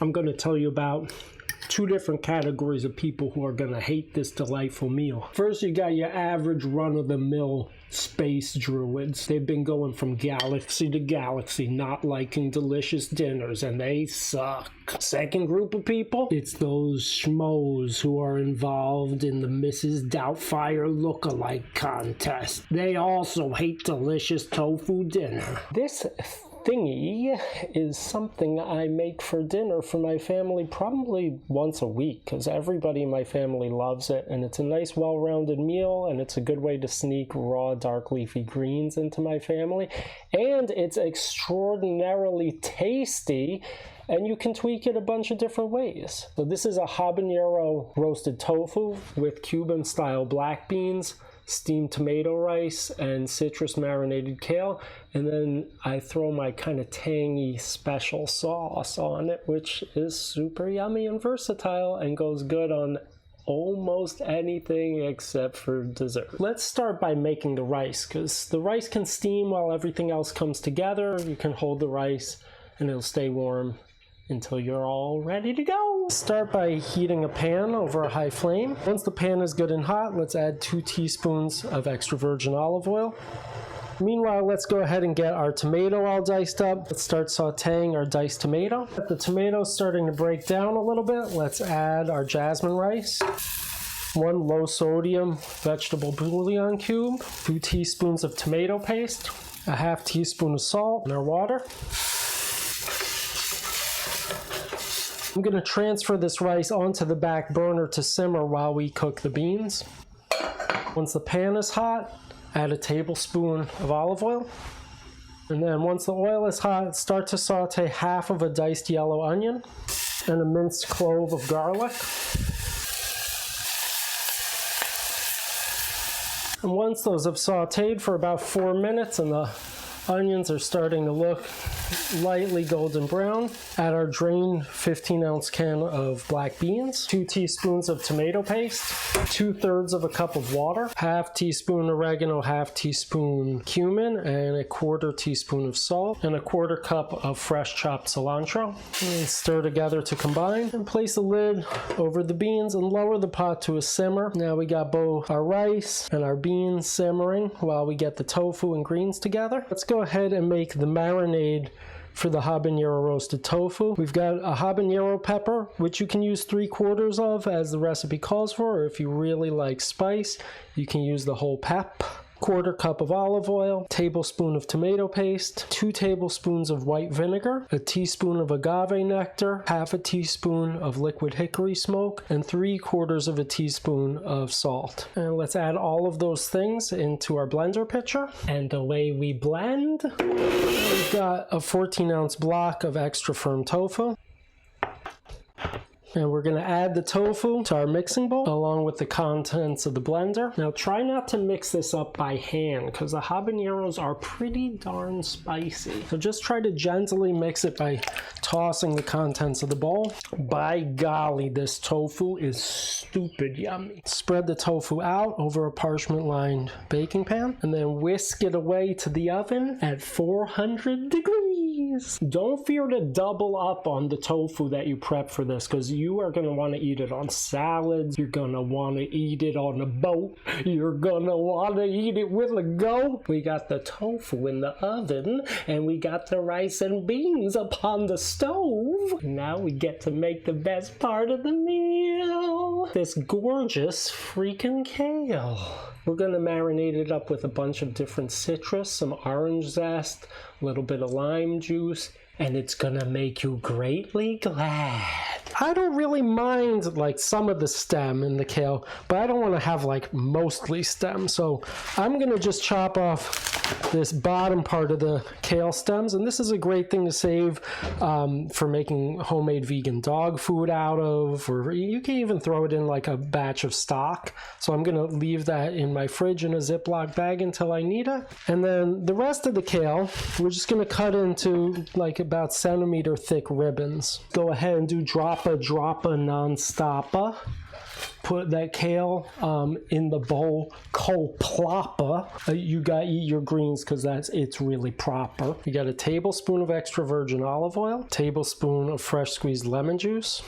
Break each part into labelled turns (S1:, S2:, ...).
S1: I'm going to tell you about two different categories of people who are going to hate this delightful meal. First, you got your average run-of-the-mill space druids. They've been going from galaxy to galaxy, not liking delicious dinners, and they suck. Second group of people, it's those schmoes who are involved in the Mrs. Doubtfire look-alike contest. They also hate delicious tofu dinner. This thingy is something I make for dinner for my family probably once a week, because everybody in my family loves it, and it's a nice well-rounded meal, and it's a good way to sneak raw dark leafy greens into my family, and it's extraordinarily tasty, and you can tweak it a bunch of different ways. So this is a habanero roasted tofu with Cuban style black beans, steamed tomato rice, and citrus marinated kale, and then I throw my kind of tangy special sauce on it, which is super yummy and versatile and goes good on almost anything except for dessert. Let's start by making the rice, because the rice can steam while everything else comes together. You can hold the rice and it'll stay warm until you're all ready to go. Start by heating a pan over a high flame. Once the pan is good and hot, let's add 2 teaspoons of extra virgin olive oil. Meanwhile, let's go ahead and get our tomato all diced up. Let's start sauteing our diced tomato. If the tomato's starting to break down a little bit, let's add our jasmine rice, 1 low sodium vegetable bouillon cube, 2 teaspoons of tomato paste, a half teaspoon of salt, and our water. I'm going to transfer this rice onto the back burner to simmer while we cook the beans. Once the pan is hot, add a tablespoon of olive oil. And then once the oil is hot, start to saute half of a diced yellow onion and a minced clove of garlic. And once those have sauteed for about 4 minutes and the onions are starting to look lightly golden brown, add our drained 15-ounce can of black beans, 2 teaspoons of tomato paste, 2/3 of a cup of water, half teaspoon oregano, half teaspoon cumin, and a 1/4 teaspoon of salt, and a 1/4 cup of fresh chopped cilantro. And stir together to combine, and place the lid over the beans and lower the pot to a simmer. Now we got both our rice and our beans simmering while we get the tofu and greens together. Let's go ahead and make the marinade for the habanero roasted tofu. We've got a habanero pepper, which you can use 3/4 of as the recipe calls for, or if you really like spice, you can use the whole pep. 1/4 cup of olive oil, tablespoon of tomato paste, 2 tablespoons of white vinegar, a teaspoon of agave nectar, half a teaspoon of liquid hickory smoke, and 3/4 of a teaspoon of salt. And let's add all of those things into our blender pitcher. And the way we blend, we've got a 14-ounce block of extra firm tofu. And we're going to add the tofu to our mixing bowl along with the contents of the blender. Now try not to mix this up by hand because the habaneros are pretty darn spicy. So just try to gently mix it by tossing the contents of the bowl. By golly, this tofu is stupid yummy. Spread the tofu out over a parchment-lined baking pan and then whisk it away to the oven at 400 degrees. Don't fear to double up on the tofu that you prep for this, because you are going to want to eat it on salads, you're going to want to eat it on a boat, you're going to want to eat it with a goat. We got the tofu in the oven, and we got the rice and beans upon the stove. Now we get to make the best part of the meal, this gorgeous freaking kale. We're going to marinate it up with a bunch of different citrus, some orange zest, a little bit of lime juice, and it's gonna make you greatly glad. I don't really mind like some of the stem in the kale, but I don't want to have like mostly stem, so I'm gonna just chop off this bottom part of the kale stems, and this is a great thing to save for making homemade vegan dog food out of, or you can even throw it in like a batch of stock. So I'm gonna leave that in my fridge in a Ziploc bag until I need it. And then the rest of the kale, we're just gonna cut into like about centimeter thick ribbons. Go ahead and do drop a drop of non-stopper. Put that kale in the bowl, cold plopper. You gotta eat your greens because it's really proper. You got a tablespoon of extra virgin olive oil, tablespoon of fresh squeezed lemon juice,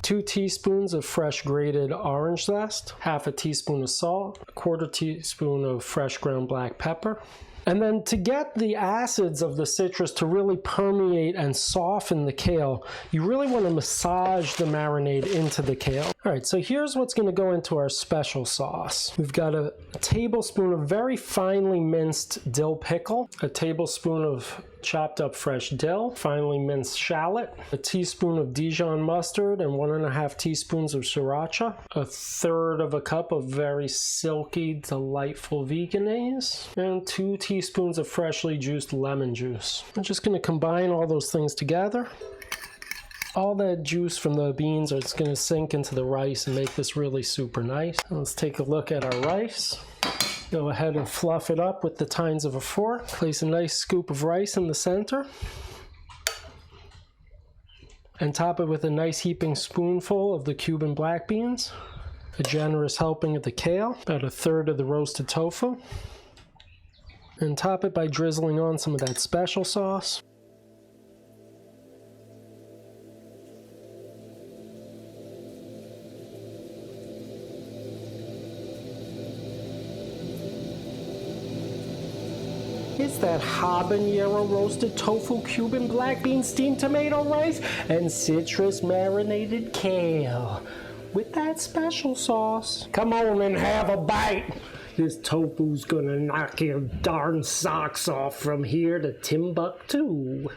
S1: 2 teaspoons of fresh grated orange zest, half a teaspoon of salt, a quarter teaspoon of fresh ground black pepper. And then to get the acids of the citrus to really permeate and soften the kale, you really want to massage the marinade into the kale. All right, so here's what's going to go into our special sauce. We've got a tablespoon of very finely minced dill pickle, a tablespoon of chopped up fresh dill, finely minced shallot, a teaspoon of Dijon mustard, and 1.5 teaspoons of sriracha, a third of a cup of very silky, delightful veganese, and 2 teaspoons of freshly juiced lemon juice. I'm just going to combine all those things together. All that juice from the beans is going to sink into the rice and make this really super nice. Let's take a look at our rice. Go ahead and fluff it up with the tines of a fork. Place a nice scoop of rice in the center. And top it with a nice heaping spoonful of the Cuban black beans. A generous helping of the kale, about a third of the roasted tofu. And top it by drizzling on some of that special sauce. It's that habanero roasted tofu, Cuban black bean, steamed tomato rice, and citrus marinated kale with that special sauce. Come on and have a bite. This tofu's gonna knock your darn socks off from here to Timbuktu.